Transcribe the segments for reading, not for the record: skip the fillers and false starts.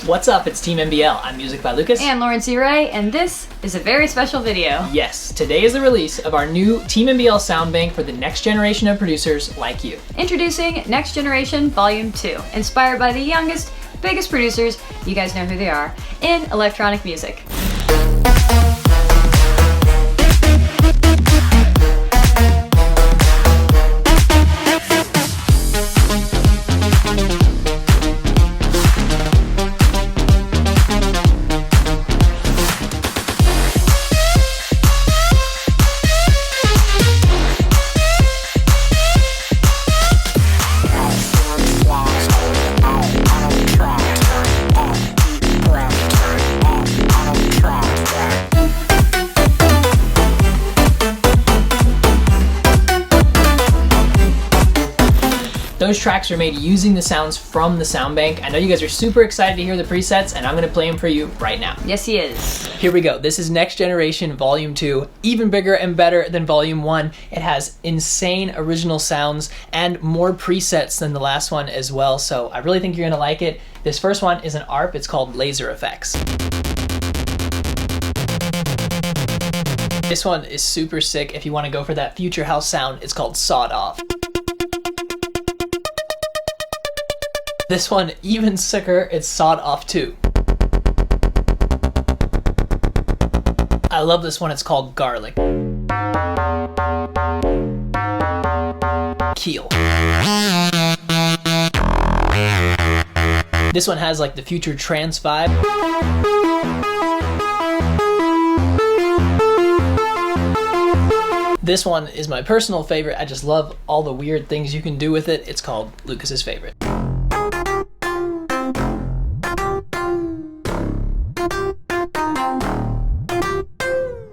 What's up? It's Team MBL. I'm Music by Lucas. And Lauren C. Ray, and this is a very special video. Yes, today is the release of our new Team MBL sound bank for the next generation of producers like you. Introducing Next Generation Volume 2, inspired by the youngest, biggest producers, you guys know who they are, in electronic music. Those tracks are made using the sounds from the sound bank. I know you guys are super excited to hear the presets, and I'm gonna play them for you right now. Yes, he is. Here we go. This is Next Generation Volume 2, even bigger and better than Volume 1. It has insane original sounds and more presets than the last one as well, so I really think you're gonna like it. This first one is an ARP. It's called Laser Effects. This one is super sick if you want to go for that future house sound. It's called Sawed Off. This one, even sicker, it's Sawed Off 2. I love this one, it's called Garlic. Keel. This one has like the future trance vibe. This one is my personal favorite. I just love all the weird things you can do with it. It's called Lucas's Favorite.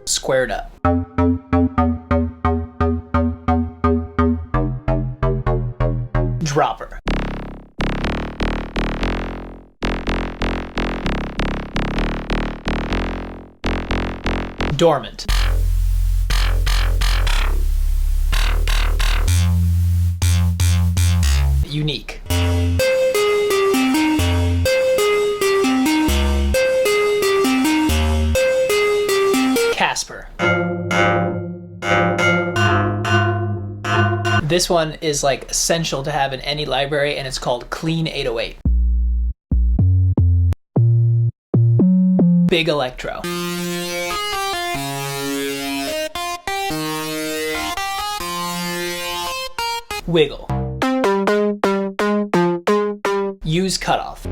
Squared Up. Dropper. Dormant. Unique. Casper. This one is like essential to have in any library, and it's called Clean 808. Big Electro. Wiggle. Use Cutoff.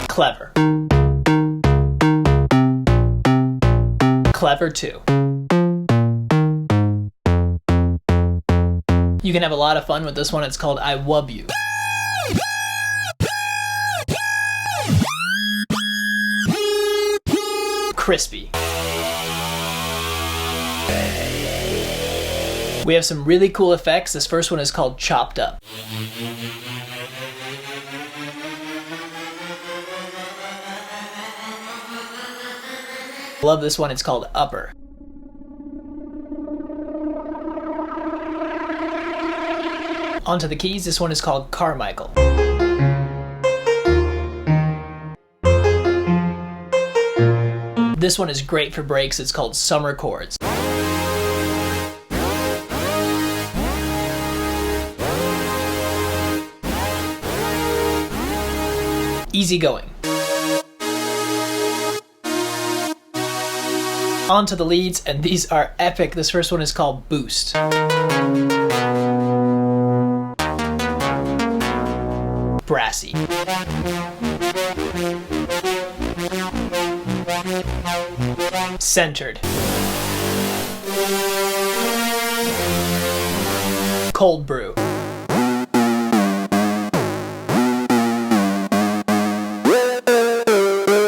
Clever. Clever 2. You can have a lot of fun with this one. It's called I Wub You. Crispy. We have some really cool effects. This first one is called Chopped Up. Love this one, it's called Upper. Onto the keys, this one is called Carmichael. This one is great for breaks, it's called Summer Chords. Easy Going. Onto the leads, and these are epic. This first one is called Boost. Brassy. Centered. Cold Brew.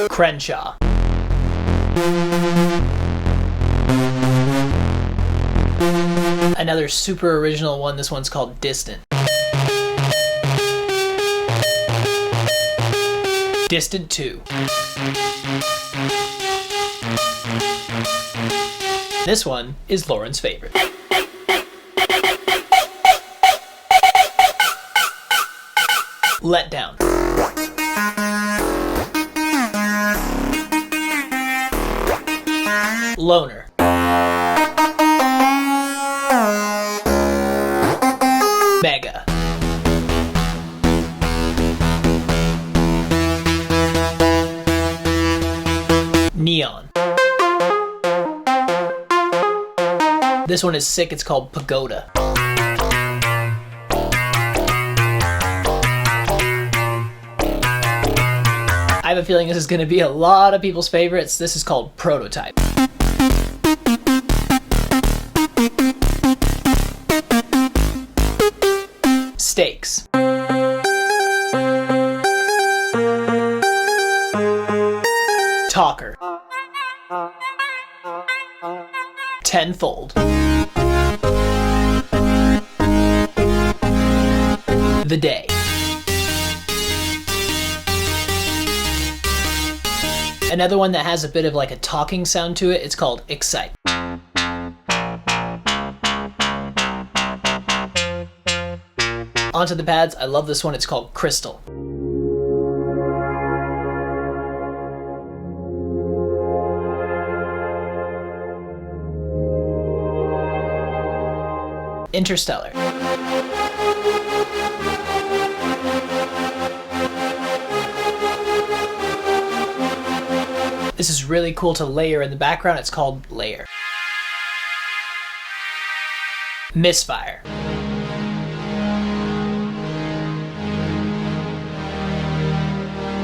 Crenshaw. Another super original one, this one's called Distant. Distant 2. This one is Lauren's favorite. Letdown. Loner. Mega. Neon. This one is sick, it's called Pagoda. I have a feeling this is going to be a lot of people's favorites. This is called Prototype. Stakes. Talker. Tenfold. The Day. Another one that has a bit of like a talking sound to it, it's called Excite. Onto the pads, I love this one, it's called Crystal. Interstellar. This is really cool to layer in the background. It's called Layer. Misfire.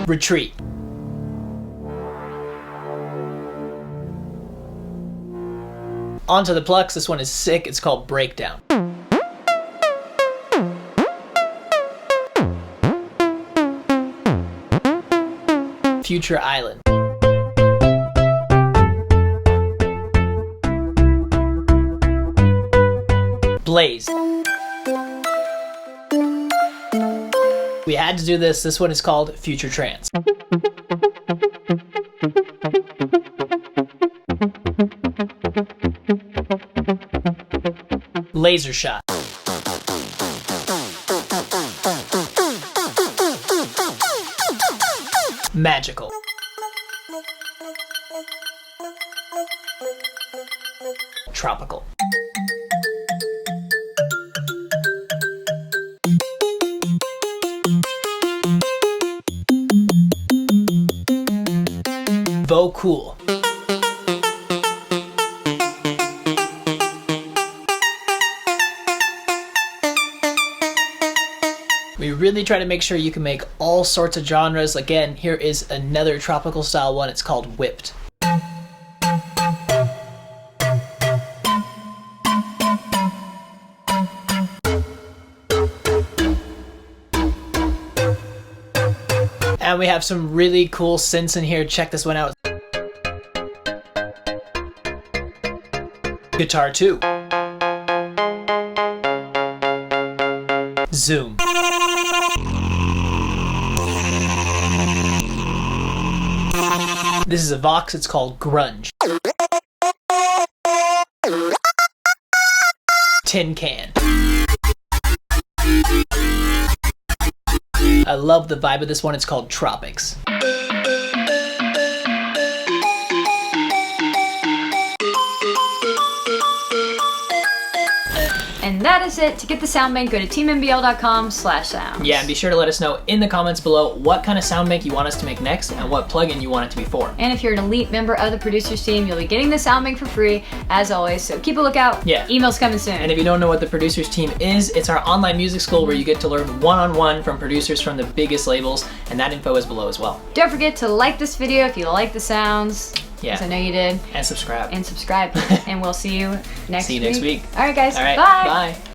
Retreat. Onto the plucks. This one is sick. It's called Breakdown. Future Island. Blaze. We had to do this. This one is called Future Trance. Laser Shot. Magical. Tropical. Vol.2. We really try to make sure you can make all sorts of genres. Again, here is another tropical style one. It's called Whipped. And we have some really cool synths in here. Check this one out. Guitar 2. Zoom. This is a Vox, it's called Grunge. Tin Can. I love the vibe of this one, it's called Tropics. And that is it. To get the sound bank, go to teammbl.com/sounds. Yeah, and be sure to let us know in the comments below what kind of sound bank you want us to make next and what plugin you want it to be for. And if you're an elite member of the producers team, you'll be getting the sound bank for free, as always. So keep a lookout. Yeah. Emails coming soon. And if you don't know what the producers team is, it's our online music school where you get to learn one-on-one from producers from the biggest labels, and that info is below as well. Don't forget to like this video if you like the sounds. Yeah. Because I know you did. And subscribe. And subscribe. And we'll see you next week. See you next week. All right, guys. All right. Bye. Bye.